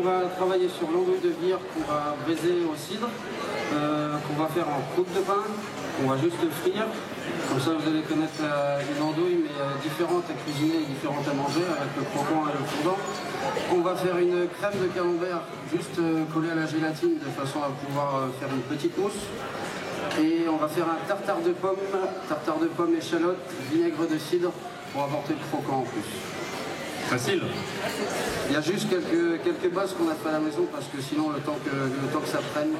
on va travailler sur l'andouille de vire qu'on va braiser au cidre, qu'on va faire en croûte de pain, qu'on va juste frire. Comme ça, vous allez connaître une andouille, mais différente à cuisiner et différente à manger, avec le croquant et le fondant. On va faire une crème de camembert juste collée à la gélatine, de façon à pouvoir faire une petite mousse. Et on va faire un tartare de pommes, échalotes, vinaigre de cidre, pour apporter le croquant en plus. Facile. Il y a juste quelques bases qu'on a fait à la maison, parce que sinon le temps que ça prenne,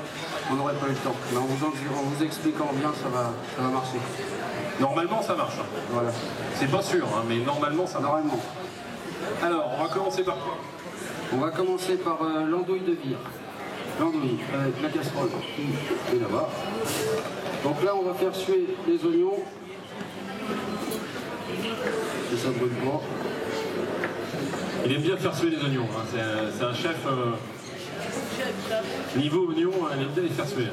on n'aurait pas eu le temps. Mais en vous expliquant bien, ça va marcher. Normalement ça marche. Voilà. C'est pas sûr, hein, mais normalement ça marche. Normalement. Alors, on va commencer par quoi? On va commencer par l'andouille de vire. L'andouille avec la casserole qui est là-bas. Donc là, on va faire suer les oignons. Et ça brûle pas. Il aime bien faire suer les oignons. Hein. C'est un chef niveau oignon, il aime bien les faire suer.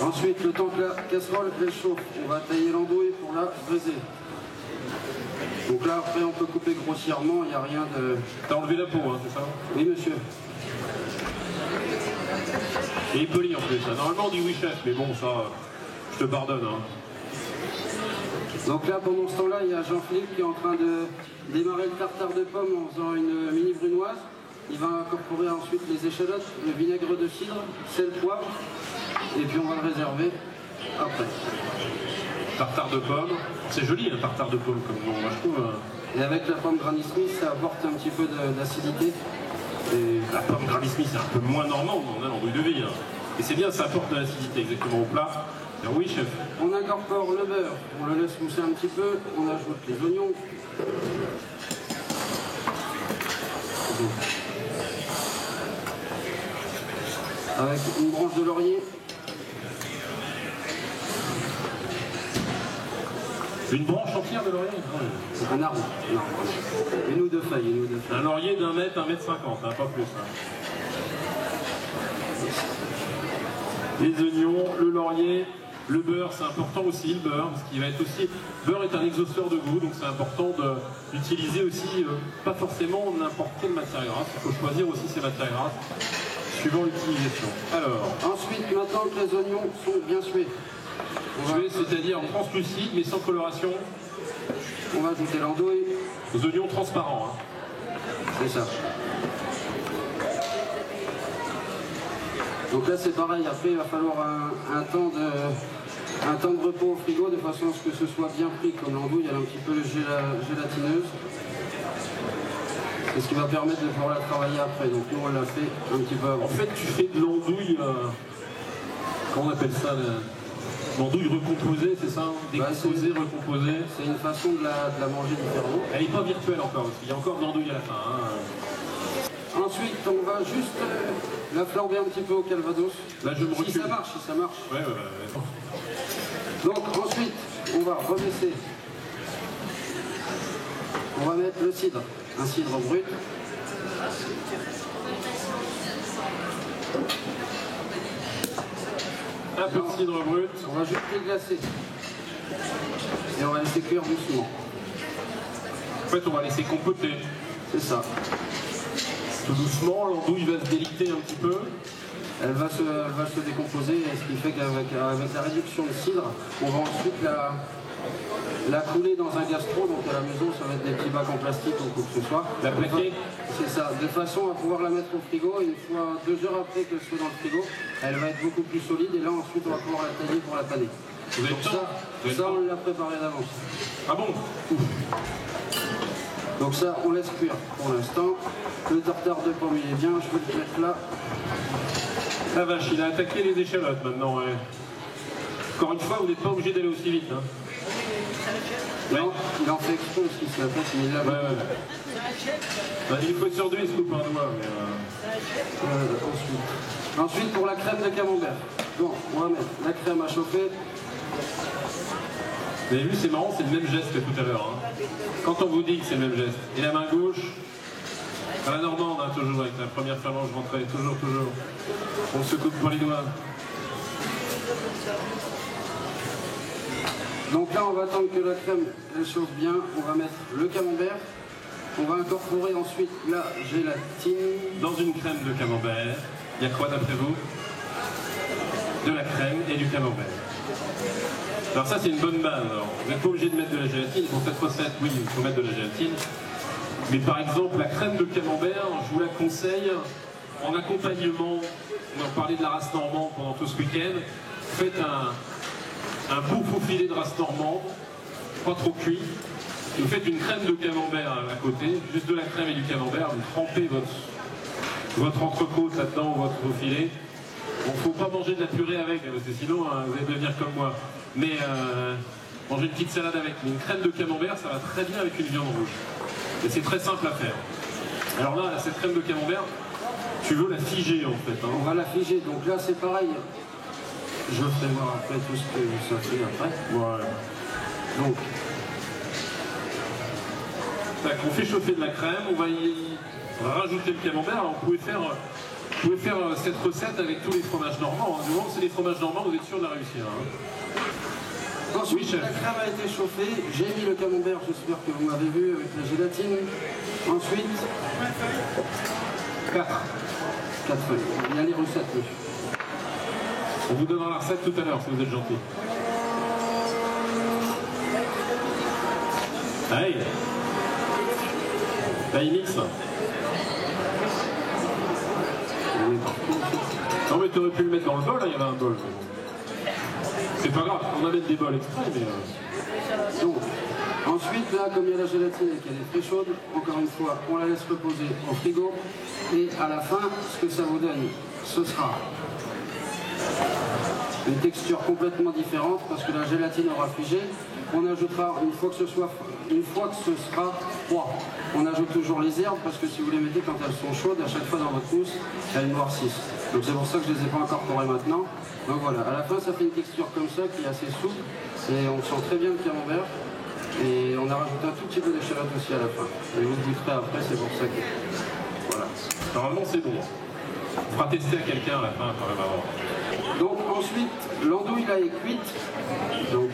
Ensuite, le temps que la casserole réchauffe, on va tailler l'andouille pour la braiser. Donc là, après, on peut couper grossièrement, il n'y a rien de... T'as enlevé la peau, hein, c'est ça? Oui, monsieur. Et il est poli en plus. Hein. Normalement, on dit oui, chef, mais bon, ça, je te pardonne. Hein. Donc là, pendant ce temps-là, il y a Jean-Philippe qui est en train de démarrer le tartare de pommes en faisant une mini brunoise. Il va incorporer ensuite les échalotes, le vinaigre de cidre, sel, poivre, et puis on va le réserver après. Tartare de pommes, c'est joli un tartare de pommes comme nom, moi je trouve. Et avec la pomme Granny Smith, ça apporte un petit peu d'acidité. Et la pomme Granny Smith, c'est un peu moins normand, on a l'andouille de vie. Hein. Et c'est bien, ça apporte de l'acidité exactement au plat. Alors oui, chef. On incorpore le beurre, on le laisse mousser un petit peu, on ajoute les oignons. Avec une branche de laurier. Une branche entière de laurier? Un arbre. Une ou deux feuilles, Un laurier d'1 mètre, 1 mètre 50, hein, pas plus. Hein. Les oignons, le laurier, le beurre, c'est important aussi, le beurre, parce qu'il va être aussi... Le beurre est un exhausteur de goût, donc c'est important d'utiliser aussi, pas forcément n'importe quelle matière grasse, il faut choisir aussi ses matières grasses, suivant l'utilisation. Alors... Ensuite, maintenant que les oignons sont bien sués, c'est-à-dire translucide mais sans coloration. On va ajouter l'andouille. Aux oignons transparents. Hein. C'est ça. Donc là c'est pareil, après il va falloir un temps de repos au frigo de façon à ce que ce soit bien pris, comme l'andouille elle est un petit peu gélatineuse. C'est ce qui va permettre de pouvoir la travailler après. Donc nous on l'a fait un petit peu avant. En fait tu fais de l'andouille, comment on appelle ça l'andouille recomposée, c'est ça? Décomposée, recomposée. C'est une façon de la manger différemment. Elle n'est pas virtuelle encore, parce qu'il y a encore de l'andouille à la fin. Hein. Ensuite, on va juste la flamber un petit peu au calvados. Là, je me recule. Si ça marche, si ça marche. Ouais. Donc ensuite, on va rebaisser. On va mettre le cidre, un cidre brut. Un peu de cidre brut. On va juste les glacer. Et on va laisser cuire doucement. En fait, on va laisser compoter. C'est ça. Tout doucement, l'andouille va se déliter un petit peu. Elle va se décomposer, ce qui fait qu'avec la réduction de cidre, on va ensuite la couler dans un gastro. Donc à la maison, ça va être des petits bacs en plastique ou quoi que ce soit. La plaquer. C'est ça, de façon à pouvoir la mettre au frigo. Et une fois, 2 heures après qu'elle soit dans le frigo, elle va être beaucoup plus solide. Et là, ensuite, on va pouvoir la tailler pour la paner. Vous avez Donc le temps. ça, on l'a préparé d'avance. Ah bon? Donc ça, on laisse cuire pour l'instant. Le tartare de pommes, il est bien. Je vais le mettre là. La vache, il a attaqué les échalotes maintenant. Ouais. Encore une fois, vous n'êtes pas obligé d'aller aussi vite. Hein. Non, il en fait exprès aussi, c'est la fois qu'il est là. Il faut être sur 2, il se coupe un doigt. Ensuite, pour la crème de camembert. Bon, on va mettre la crème à chauffer. Vous avez vu, c'est marrant, c'est le même geste que tout à l'heure. Hein. Quand on vous dit que c'est le même geste. Et la main gauche, à la normande, hein, toujours, avec la première phalange rentrée, toujours. On se coupe pas les doigts. Donc là, on va attendre que la crème elle chauffe bien. On va mettre le camembert. On va incorporer ensuite la gélatine. Dans une crème de camembert, il y a quoi d'après vous? De la crème et du camembert. Alors ça c'est une bonne base. Alors, vous n'êtes pas obligé de mettre de la gélatine. Pour cette recette, oui, il faut mettre de la gélatine. Mais par exemple, la crème de camembert, je vous la conseille en accompagnement. On a parlé de la race normande pendant tout ce week-end. Faites un beau faux filet de race normande, pas trop cuit. Vous faites une crème de camembert à côté, juste de la crème et du camembert. Vous trempez votre entrecôte là-dedans, votre faux filet. Bon, faut pas manger de la purée avec, parce que sinon vous allez devenir comme moi. Mais manger une petite salade avec. Mais une crème de camembert, ça va très bien avec une viande rouge. Et c'est très simple à faire. Alors là, cette crème de camembert, tu veux la figer en fait. Hein. On va la figer, donc là c'est pareil. Je ferai voir après tout ce que ça fait après. Voilà. Donc, on fait chauffer de la crème, on va y rajouter le camembert. Alors, vous pouvez faire cette recette avec tous les fromages normands. Du moment que c'est les fromages normands, vous êtes sûr de la réussir. Hein. Ensuite, oui, chef. La crème a été chauffée, j'ai mis le camembert, j'espère que vous m'avez vu avec la gélatine. Ensuite, 4 feuilles. Il y a les recettes, monsieur. On vous donnera la recette tout à l'heure si vous êtes gentil. Allez. Là, il mixe. Non mais tu aurais pu le mettre dans le bol, hein, il y avait un bol. C'est pas grave, on va mettre des bols exprès, mais... Donc, ensuite, là, comme il y a la gélatine et qu'elle est très chaude, encore une fois, on la laisse reposer au frigo. Et à la fin, ce que ça vous donne, ce sera une texture complètement différente parce que la gélatine aura figé. On ajoutera, une fois que ce sera froid, on ajoute toujours les herbes parce que si vous les mettez quand elles sont chaudes, à chaque fois dans votre mousse, elles noircissent. Donc c'est pour ça que je ne les ai pas incorporées maintenant. Donc voilà, à la fin ça fait une texture comme ça qui est assez souple et on sent très bien le camembert. Et on a rajouté un tout petit peu d'échalote aussi à la fin. Et vous goûterez après, c'est pour ça que... Voilà. Normalement c'est bon. On fera tester à quelqu'un à la fin quand même avant. Donc ensuite, l'andouille là est cuite. Donc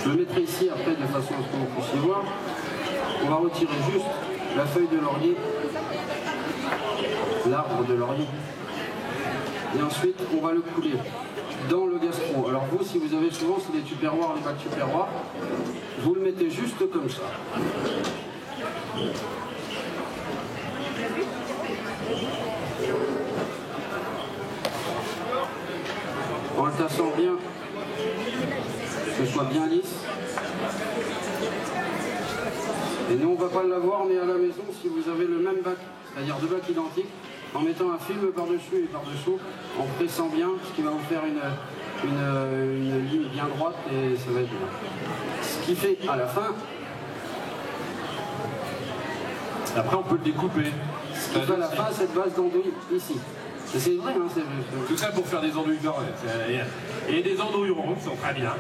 je le mettrai ici après de façon à ce que vous puissiez voir. On va retirer juste la feuille de laurier, l'arbre de laurier. Et ensuite, on va le couler dans le gastro. Alors vous, si vous avez souvent, c'est des tupperwares, les bacs tupperwares, vous le mettez juste comme ça. En le tassant bien, que ce soit bien lisse. Et nous, on ne va pas l'avoir, mais à la maison, si vous avez le même bac, c'est-à-dire deux bacs identiques, en mettant un film par-dessus et par-dessous, en pressant bien, ce qui va vous faire une ligne bien droite et ça va être bien. Ce qui fait à la fin... Après, on peut le découper. Ce qui fait à la fin, cette base d'andouille ici. Et c'est vrai, hein, c'est tout ça pour faire des andouilles carrées. Et des andouilles rondes sont très bien.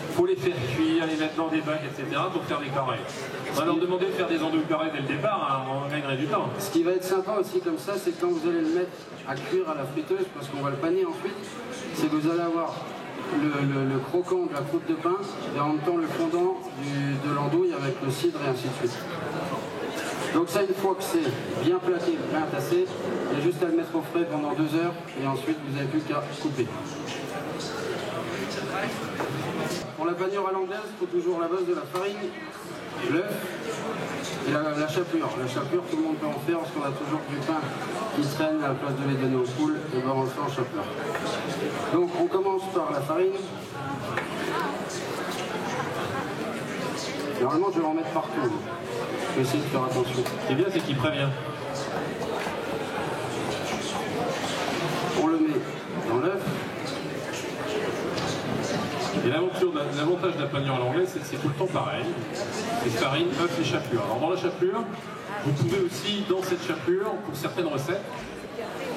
Il faut les faire cuire, les mettre dans des bacs, etc. pour faire des carrés. On va leur demander de faire des andouilles carrées dès le départ, hein, on gagnerait du temps. Ce qui va être sympa aussi comme ça, c'est quand vous allez le mettre à cuire à la friteuse, parce qu'on va le paner ensuite, c'est que vous allez avoir le croquant de la croûte de pain et en même temps le fondant de l'andouille avec le cidre et ainsi de suite. Donc ça, une fois que c'est bien plaqué, bien tassé, il y a juste à le mettre au frais pendant 2 heures et ensuite vous n'avez plus qu'à couper. Pour la panure à l'anglaise, il faut toujours la base de la farine, l'œuf et la chapelure. La chapelure, tout le monde peut en faire parce qu'on a toujours du pain qui traîne à la place de les donner aux poules, et ben on le fait en chapelure. Donc on commence par la farine. Normalement, je vais en mettre partout. Je vais essayer de faire attention. Ce qui est bien, c'est qu'il prévient. On le met dans l'œuf. Et l'avantage de la panure à l'anglaise, c'est que c'est tout le temps pareil. C'est farine, œuf et chapelure. Alors dans la chapelure, vous pouvez aussi, dans cette chapelure, pour certaines recettes,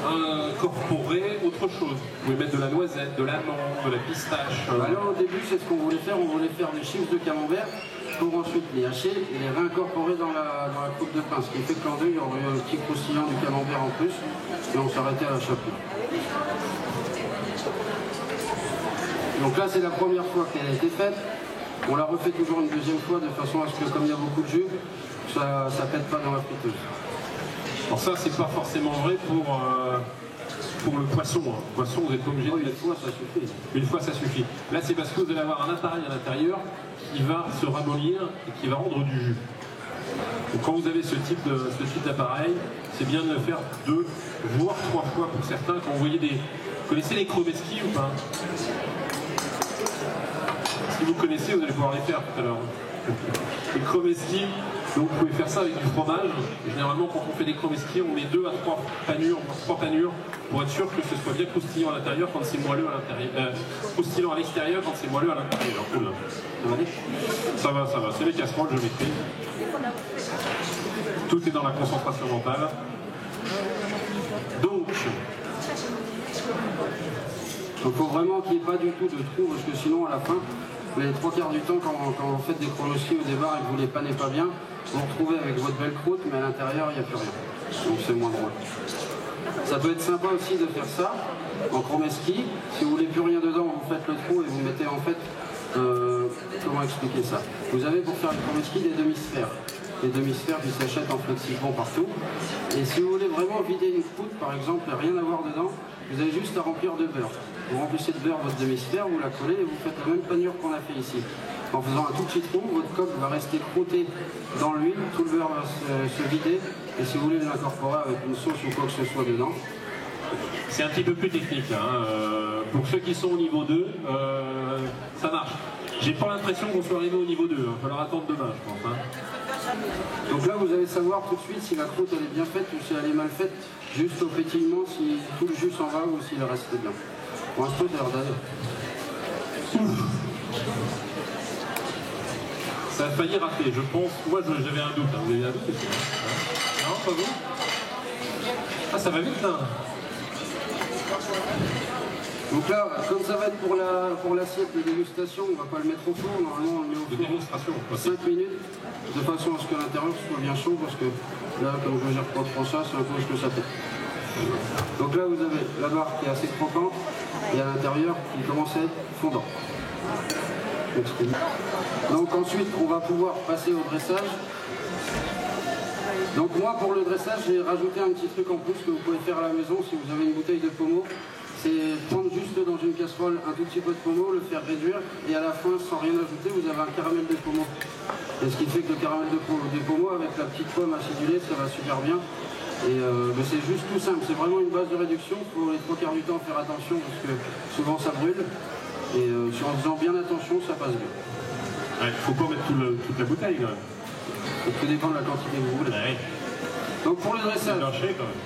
incorporer autre chose. Vous pouvez mettre de la noisette, de l'amande, de la pistache. Alors au début, c'est ce qu'on voulait faire. On voulait faire des chips de camembert pour ensuite les hacher et les réincorporer dans la croûte de pain. Ce qui fait que l'andouille, il y aurait un petit croustillant du camembert en plus et on s'arrêtait à la chapelure. Donc là, c'est la première fois qu'elle a été faite. On la refait toujours une deuxième fois de façon à ce que, comme il y a beaucoup de jus, ça ne pète pas dans la friteuse. Alors ça, c'est pas forcément vrai pour le poisson. Hein. Le poisson, vous n'êtes pas obligé de une fois, ça suffit. Une fois, ça suffit. Là, c'est parce que vous allez avoir un appareil à l'intérieur qui va se ramollir et qui va rendre du jus. Donc quand vous avez ce type d'appareil, c'est bien de le faire 2, voire 3 fois pour certains. Quand vous voyez des... Vous connaissez les chromeski ou pas? Si vous connaissez, vous allez pouvoir les faire tout à l'heure. Les chromeski, donc vous pouvez faire ça avec du fromage. Généralement, quand on fait des chromeski, on met 2 à 3 panures, pour être sûr que ce soit bien croustillant à l'intérieur quand c'est moelleux à l'intérieur. Croustillant à l'extérieur quand c'est moelleux à l'intérieur. Ça va, c'est les casseroles, je maîtrise. Tout est dans la concentration mentale. Donc, il faut vraiment qu'il n'y ait pas du tout de trou, parce que sinon, à la fin, les 3 quarts du temps, quand vous faites des chronoskis ou des bars et que vous les panez pas bien, vous vous retrouvez avec votre belle croûte, mais à l'intérieur, il n'y a plus rien. Donc c'est moins drôle. Ça peut être sympa aussi de faire ça en chromeski. Si vous voulez plus rien dedans, vous faites le trou et vous mettez en fait... comment expliquer ça? Vous avez pour faire le chromeski des demi-sphères. Les demi-sphères qui s'achètent en flexibond partout. Et si vous voulez vraiment vider une croûte, par exemple, et rien avoir dedans, vous avez juste à remplir de beurre. Vous remplissez de beurre votre demi-sphère, vous la collez et vous faites la même panure qu'on a fait ici. En faisant un tout petit trou, votre coque va rester croûtée dans l'huile, tout le beurre va se vider. Et si vous voulez l'incorporer avec une sauce ou quoi que ce soit dedans, c'est un petit peu plus technique. Hein. Pour ceux qui sont au niveau 2, ça marche. J'ai pas l'impression qu'on soit arrivé au niveau 2. Il va falloir attendre demain, je pense. Hein. Donc là, vous allez savoir tout de suite si la croûte elle est bien faite ou si elle est mal faite, juste au pétillement, si tout le jus s'en va ou s'il reste bien. Pour l'instant, c'est l'air d'aller. Ça a failli rater, je pense. Moi, j'avais un doute. Hein. Vous avez un doute aussi? Non, pas vous? Ah, ça va vite là. Donc là, comme ça va être pour l'assiette de dégustation, on ne va pas le mettre au four. Normalement, on le met au four 5 minutes, de façon à ce que l'intérieur soit bien chaud, parce que là, comme je ne gère pas trop ça, c'est un peu ce que ça fait. Donc là, vous avez la barre qui est assez croquante, et à l'intérieur, qui commence à être fondant. Donc ensuite, on va pouvoir passer au dressage. Donc moi, pour le dressage, j'ai rajouté un petit truc en plus que vous pouvez faire à la maison si vous avez une bouteille de pommeau. C'est prendre juste dans une casserole un tout petit peu de pommeau, le faire réduire, et à la fin, sans rien ajouter, vous avez un caramel de pommeau. Et ce qui fait que le caramel de pommeau, avec la petite pomme acidulée, ça va super bien. Et c'est juste tout simple, c'est vraiment une base de réduction. Il faut les 3 quarts du temps faire attention, parce que souvent ça brûle. Et en faisant bien attention, ça passe bien. Il ne faut pas mettre toute la bouteille quand même. Tout dépend de la quantité que vous voulez. Ouais. Donc pour le dressage. Quand même.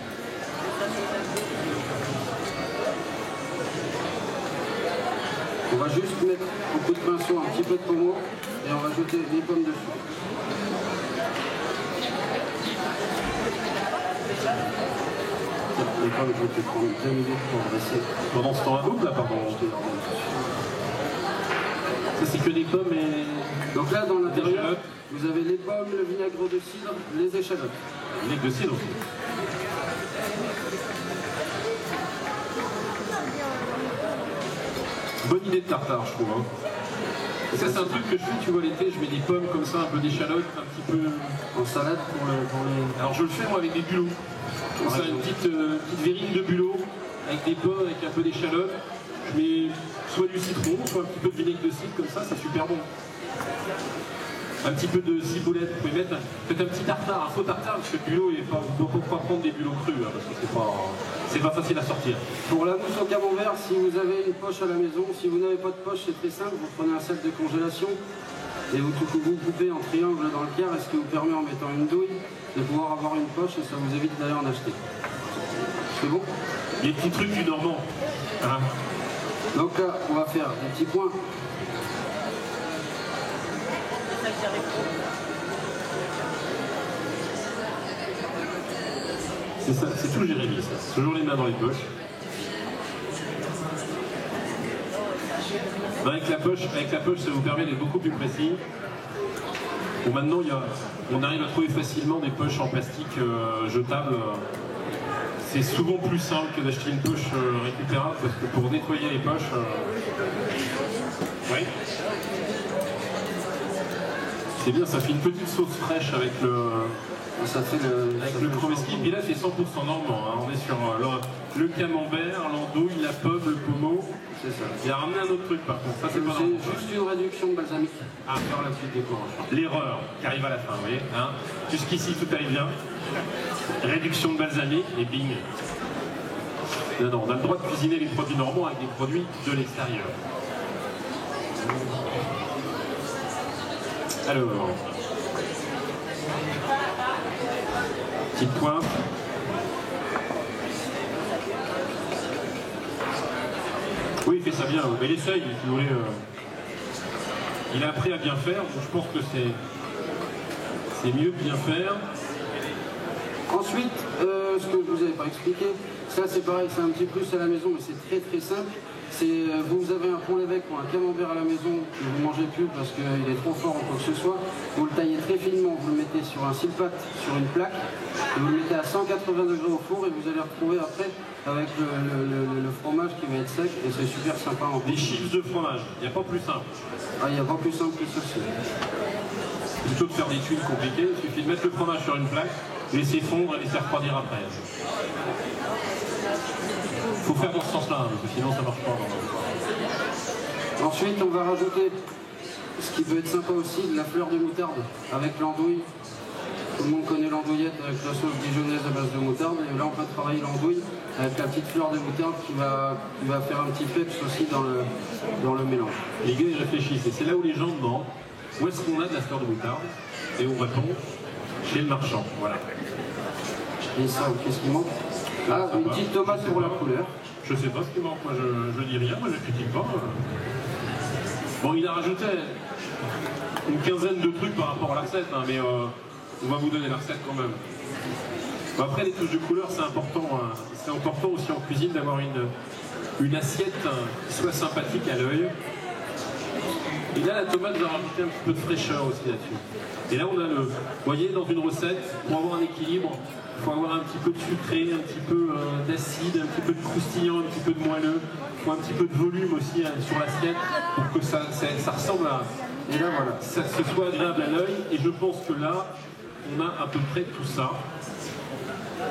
On va juste mettre au coup de pinceau un petit peu de pommeau et on va ajouter des pommes dessus. Les pommes, je vais te prendre 2 minutes pour dresser. Pendant ce temps, un double là, pardon. Ça, c'est que des pommes et... Donc là, dans l'intérieur, vous avez les pommes, le vinaigre de cidre, les échalotes. Le vinaigre de cidre aussi. Bonne idée de tartare, je trouve. Hein. Et ça, c'est un truc que je fais, tu vois, l'été, je mets des pommes comme ça, un peu d'échalotes, un petit peu... En salade pour les... Alors je le fais moi avec des bulots. Donc ça, une petite verrine de bulot, avec des pommes, avec un peu d'échalotes. Je mets soit du citron, soit un petit peu de vinaigre de cidre, comme ça, c'est super bon. Un petit peu de ciboulette, vous pouvez mettre peut-être un petit tartare, un faux tartare, parce que le bulot, il ne faut pas prendre des bulots crus, hein, parce que c'est pas facile à sortir. Pour la mousse au camembert, si vous avez une poche à la maison, si vous n'avez pas de poche, c'est très simple, vous prenez un sac de congélation et vous coupez en triangle dans le quart, et ce qui vous permet, en mettant une douille, de pouvoir avoir une poche et ça vous évite d'aller en acheter. C'est bon? Les petits trucs du Normand. Hein. Donc là, on va faire des petits points. C'est ça, c'est tout Jérémy, ça. Toujours les mains dans les poches. Avec la poche, ça vous permet d'être beaucoup plus précis. Bon, maintenant, on arrive à trouver facilement des poches en plastique jetables. C'est souvent plus simple que d'acheter une poche récupérable, parce que pour nettoyer les poches... Oui. C'est bien, ça fait une petite sauce fraîche avec le Chromeski. Et là, c'est 100% normand. Hein. On est sur le camembert, l'andouille, la pomme, le pommeau. C'est ça. Il a ramené un autre truc par contre. Ça, c'est pas juste une réduction de balsamique. Ah, faire la suite décoration. L'erreur qui arrive à la fin, vous voyez. Hein. Jusqu'ici, tout allait bien. Réduction de balsamique et bing. Non, non, on a le droit de cuisiner les produits normands avec des produits de l'extérieur. Alors, petite pointe. Oui, il fait ça bien, mais il essaye, si vous voulez. Il a appris à bien faire, donc je pense que c'est mieux de bien faire. Ensuite, ce que je vous avais pas expliqué, ça c'est pareil, c'est un petit plus à la maison, mais c'est très très simple. C'est vous avez un pont l'évêque ou un camembert à la maison que vous ne mangez plus parce qu'il est trop fort ou quoi que ce soit, vous le taillez très finement, vous le mettez sur un silpat, sur une plaque, et vous le mettez à 180 degrés au four et vous allez retrouver après avec le fromage qui va être sec et c'est super sympa en plus. Des chips de fromage, il n'y a pas plus simple. Ah, il n'y a pas plus simple que ça aussi. Plutôt que de faire des tuiles compliquées, il suffit de mettre le fromage sur une plaque, laisser fondre et laisser refroidir après. Il faut faire dans ce sens-là, parce que sinon ça ne marche pas. Ensuite, on va rajouter ce qui peut être sympa aussi, de la fleur de moutarde avec l'andouille. Tout le monde connaît l'andouillette avec la sauce dijonnaise à base de moutarde. Et là, on peut travailler l'andouille avec la petite fleur de moutarde qui va faire un petit peps aussi dans le mélange. Les gars, ils réfléchissent. Et c'est là où les gens demandent où est-ce qu'on a de la fleur de moutarde. Et on répond chez le marchand. Voilà. Et ça, qu'est-ce qui manque? Ah, une petite tomate pour la couleur. Je sais pas ce qui manque, moi je dis rien, moi je critique pas. Bon, il a rajouté une quinzaine de trucs par rapport à la recette, hein, mais on va vous donner la recette quand même. Bon, après, les touches de couleur, c'est important. Hein. C'est important aussi en cuisine d'avoir une assiette qui soit sympathique à l'œil. Et là, la tomate va rajouter un petit peu de fraîcheur aussi là-dessus. Et là, on a vous voyez, dans une recette, pour avoir un équilibre, il faut avoir un petit peu de sucré, un petit peu d'acide, un petit peu de croustillant, un petit peu de moelleux. Il faut un petit peu de volume aussi sur l'assiette pour que ça ressemble à... Et là, voilà, ça se soit agréable à l'œil. Et je pense que là, on a à peu près tout ça.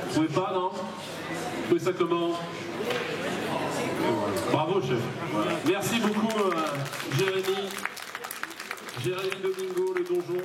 Vous trouvez pas, non? Vous trouvez ça comment? Bravo, chef. Voilà. Merci beaucoup, Jérémy Domingo, le donjon.